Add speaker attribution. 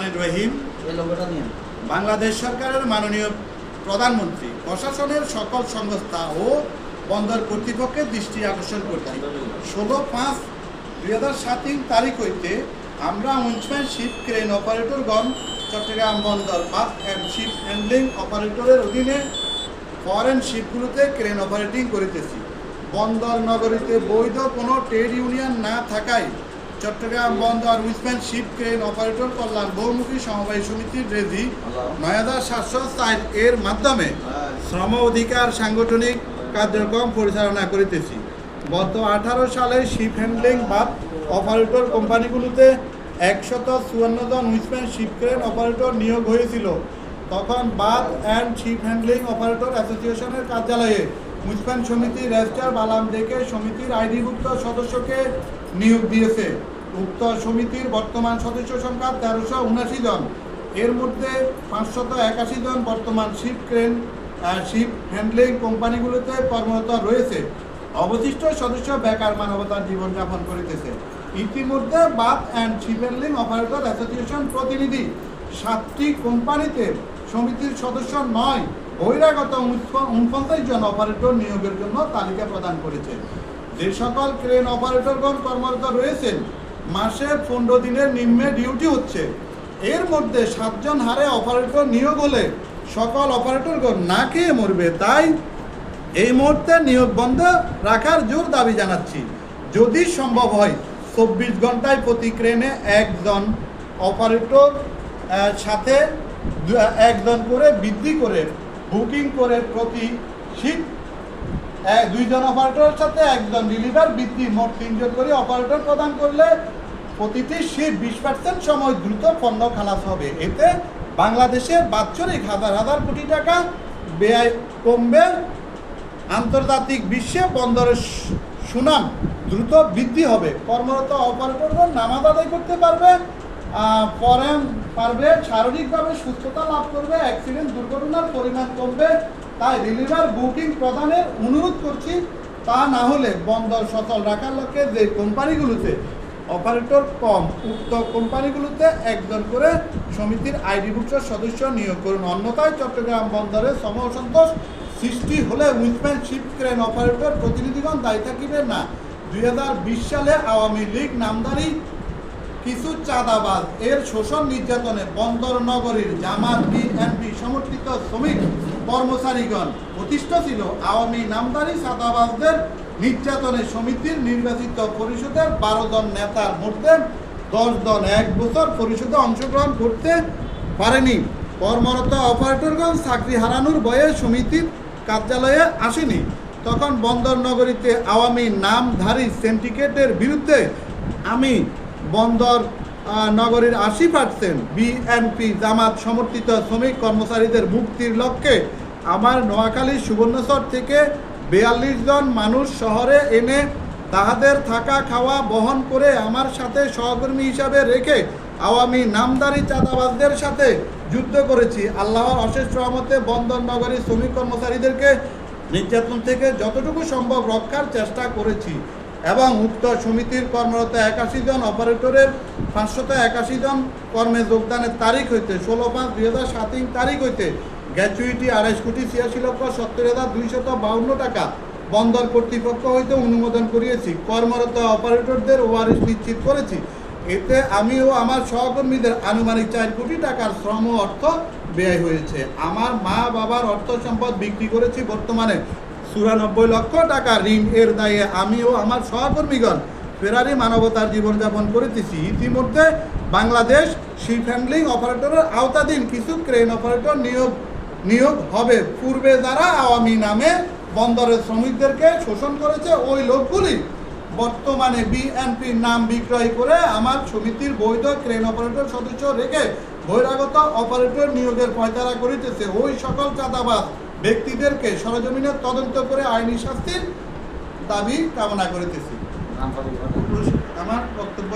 Speaker 1: রহমানির রহিম। বাংলাদেশ সরকারের মাননীয় প্রধানমন্ত্রী প্রশাসনের সকল সংস্থা ও বন্দর কর্তৃপক্ষের দৃষ্টি আকর্ষণ করছি। 16/5/2007 তারিখ হইতে আমরা উইন্সম্যান শিপ ক্রেন অপারেটরগণ চট্টগ্রাম বন্দর বাস অ্যান্ড শিপ হ্যান্ডলিং অপারেটরের অধীনে ফরেন শিপগুলোতে ক্রেন অপারেটিং করিতেছি। বন্দর নগরীতে বৈধ কোনো ট্রেড ইউনিয়ন না থাকায় চট্টগ্রাম বন্দর উইন্সম্যান শিপ ক্রেন অপারেটর কল্যাণ বহুমুখী সমবায় সমিতির রেজি ৯৭০৪ এর মাধ্যমে শ্রম অধিকার সাংগঠনিক কার্যক্রম পরিচালনা করিতেছি। গত 18 সালে শিপ হ্যান্ডলিং বা অপারেটর কোম্পানিগুলোতে 154 জন উইন্সম্যান শিপ ক্রেন অপারেটর নিয়োগ হয়েছিল। তখন berth and ship handling operator অ্যাসোসিয়েশনের কার্যালয়ে উইন্সম্যান সমিতি রেজিস্ট্রার বালাম দেখে সমিতির আইডিভুক্ত সদস্যকে নিয়োগ দিয়েছে। উক্ত সমিতির বর্তমান সদস্য সংখ্যা 1379 জন। এর মধ্যে 581 জন বর্তমান শিপ ক্রেন শিপ হ্যান্ডলিং কোম্পানিগুলোতে কর্মরত রয়েছে। অবশিষ্ট সদস্য বেকার মানবতার জীবনযাপন করিতেছে। ইতিমধ্যে berth and ship handling operator association প্রতিনিধি 7টি কোম্পানিতে সমিতির সদস্য 9 বহিরাগত 49 জন অপারেটর নিয়োগের জন্য তালিকা প্রদান করেছে। যে সকল ক্রেন অপারেটরগণ কর্মরত রয়েছেন মাসে 15 দিনের নিম্নে ডিউটি হচ্ছে। এর মধ্যে 7 জন হারে অপারেটর নিয়োগ হলে সকল অপারেটরগণ না খেয়ে মরবে। তাই এই মুহূর্তে নিয়োগ বন্ধ রাখার জোর দাবি জানাচ্ছি। যদি সম্ভব হয় 24 ঘন্টায় প্রতি ক্রেনে একজন অপারেটর সাথে একজন করে বৃদ্ধি করে বুকিং করে প্রতি শিপ 2 জন অপারেটরের সাথে একজন রিলিভার বৃদ্ধি মোট 3 জন করে অপারেটর প্রদান করলে প্রতিটি শিপ 20% সময় দ্রুত পণ্য খালাস হবে। এতে বাংলাদেশের বাৎসরিক হাজার হাজার কোটি টাকা ব্যয় কমবে। আন্তর্জাতিক বিশ্বে বন্দরের সুনাম দ্রুত বৃদ্ধি হবে। কর্মরত অপারেটরগণ নামাজ আদায় করতে পারবে, শারীরিকভাবে সুস্থতা লাভ করবে, অ্যাক্সিডেন্ট দুর্ঘটনার পরিমাণ কমবে। তাই রিলিভার বুকিং প্রদানের অনুরোধ করছি। তা না হলে বন্দর সচল রাখার লক্ষ্যে যে কোম্পানিগুলোতে অপারেটর কম উক্ত কোম্পানিগুলোতে একজন করে সমিতির আইডিভুক্ত সদস্য নিয়োগ করুন। অন্যথায় চট্টগ্রাম বন্দরে শ্রম অসন্তোষ সৃষ্টি হলে উইন্সম্যান শিপ ক্রেন অপারেটর প্রতিনিধিগণ দায়ী থাকিবেন না। 2020 সালে আওয়ামী লীগ নামধারী কিছু চাঁদাবাজ এর শোষণ নির্যাতনে বন্দর নগরীর জামাত বিএনপি সমর্থিত শ্রমিক কর্মচারীগণ অতিষ্ঠ ছিল। আওয়ামী নামধারী চাঁদাবাজদের নির্যাতনে সমিতির নির্বাচিত পরিষদের 12 জন নেতার মধ্যে 10 জন 1 বছর পরিষদে অংশগ্রহণ করতে পারেনি। কর্মরত অপারেটরগণ চাকরি হারানোর ভয়ে সমিতির কার্যালয়ে আসেনি। তখন বন্দর নগরীতে আওয়ামী নামধারী সিন্ডিকেটের বিরুদ্ধে আমি বন্দর নগরীর 80% বিএনপি জামাত সমর্থিত শ্রমিক কর্মচারীদের মুক্তির লক্ষ্যে আমার নোয়াখালী সুবর্ণচর থেকে 42 জন মানুষ শহরে এনে তাহাদের থাকা খাওয়া বহন করে আমার সাথে সহকর্মী হিসাবে রেখে আওয়ামী নামধারী চাঁদাবাজদের সাথে যুদ্ধ করেছি। আল্লাহর অশেষ রহমতে বন্দর নগরীর শ্রমিক কর্মচারীদেরকে নির্যাতন থেকে যতটুকু সম্ভব রক্ষার চেষ্টা করেছি এবং উক্ত সমিতির কর্মরত 81 জন অপারেটরের 581 জন কর্মে যোগদানের তারিখ হইতে 16/5/2007 তারিখ হইতে গ্র্যাচুইটি 28,70,70,252 টাকা বন্দর কর্তৃপক্ষ হইতে অনুমোদন করিয়েছি। কর্মরত অপারেটরদের ওয়ারিশ নিশ্চিত করেছি। এতে আমি ও আমার সহকর্মীদের আনুমানিক 4 কোটি টাকার শ্রম অর্থ ব্যয় হয়েছে। আমার মা বাবার অর্থ সম্পদ বিক্রি করেছি। বর্তমানে 94 লক্ষ টাকা ঋণ এর দায়ে আমি ও আমার সহকর্মীগণ ফেরারি মানবতার জীবনযাপন করিতেছি। ইতিমধ্যে বাংলাদেশ শিপ হ্যান্ডলিং অপারেটরের আওতাধীন কিছু ক্রেন অপারেটর নিয়োগ হবে। পূর্বে যারা আওয়ামী নামে বন্দরের শ্রমিকদেরকে শোষণ করেছে ওই লোকগুলি বর্তমানে বিএনপির নাম বিক্রয় করে আমার সমিতির বৈধ ক্রেন অপারেটর সদস্য রেখে বহিরাগত অপারেটর নিয়োগের পয়তারা করিতেছে। ওই সকল চাঁদাবাজ ব্যক্তিদেরকে সরজমিনে তদন্ত করে আইনি শাস্তির দাবি কামনা করিতেছি। আমার বক্তব্য